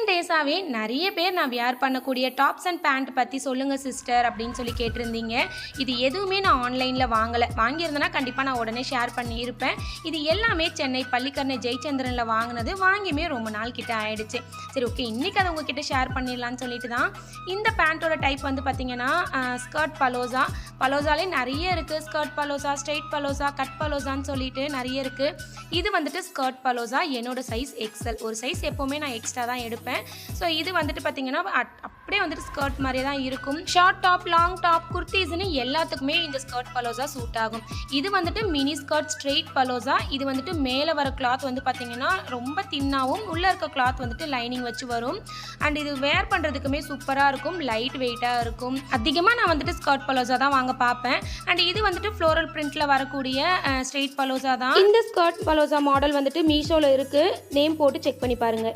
Recent டேஸாகவே நிறைய பேர் நான் வியர் பண்ணக்கூடிய டாப்ஸ் அண்ட் பேண்ட் பற்றி சொல்லுங்கள் சிஸ்டர் அப்படின்னு சொல்லி கேட்டிருந்தீங்க. இது எதுவுமே நான் ஆன்லைனில் வாங்கியிருந்தேன்னா கண்டிப்பாக நான் உடனே ஷேர் பண்ணியிருப்பேன். இது எல்லாமே சென்னை பள்ளிக்கரணை ஜெயச்சந்திரனில் வாங்கினது. வாங்கியுமே ரொம்ப நாள் கிட்ட ஆயிடுச்சு. சரி, ஓகே, இன்றைக்கி அதை உங்ககிட்ட ஷேர் பண்ணிடலான்னு சொல்லிட்டு தான். இந்த பேண்ட்டோட டைப் வந்து பார்த்திங்கன்னா ஸ்கர்ட் பலோசாலே நிறைய இருக்குது. Skirt palazzo, straight palazzo, cut பலோசான்னு சொல்லிட்டு நிறைய இருக்குது. இது வந்துட்டு ஸ்கர்ட் பலோசா. என்னோட சைஸ் எக்ஸல். ஒரு சைஸ் எப்போவுமே நான் எக்ஸ்ட்ரா தான் எடுப்பேன். ஸோ இது வந்துட்டு பார்த்திங்கன்னா அப்படியே வந்துட்டு ஸ்கர்ட் மாதிரியே தான் இருக்கும். ஷார்ட் டாப், லாங் டாப், குர்த்திஸ்னு எல்லாத்துக்குமே இந்த ஸ்கர்ட் பலோசா சூட் ஆகும். இது வந்துட்டு மினி ஸ்கர்ட் ஸ்ட்ரெயிட் பலோசா. இது வந்துட்டு மேலே வர கிளாத் வந்து பார்த்திங்கன்னா ரொம்ப தின்னாகவும், உள்ளே இருக்க கிளாத் வந்துட்டு லைனிங் வச்சு வரும். அண்ட் இது வேர் பண்ணுறதுக்குமே சூப்பராக இருக்கும், லைட் வெயிட்டாக இருக்கும். அதிகமாக நான் வந்துட்டு ஸ்கர்ட் பலோசா தான் வாங்க பார்ப்பேன். அண்ட் இது வந்துட்டு ஃப்ளோரல் பிரிண்டில் வரக்கூடிய ஸ்ட்ரெயிட் பலோசா தான். இந்த ஸ்கர்ட் பலோசா மாடல் வந்துட்டு மீஷோவில் இருக்குது. நேம் போட்டு செக் பண்ணி பாருங்கள்.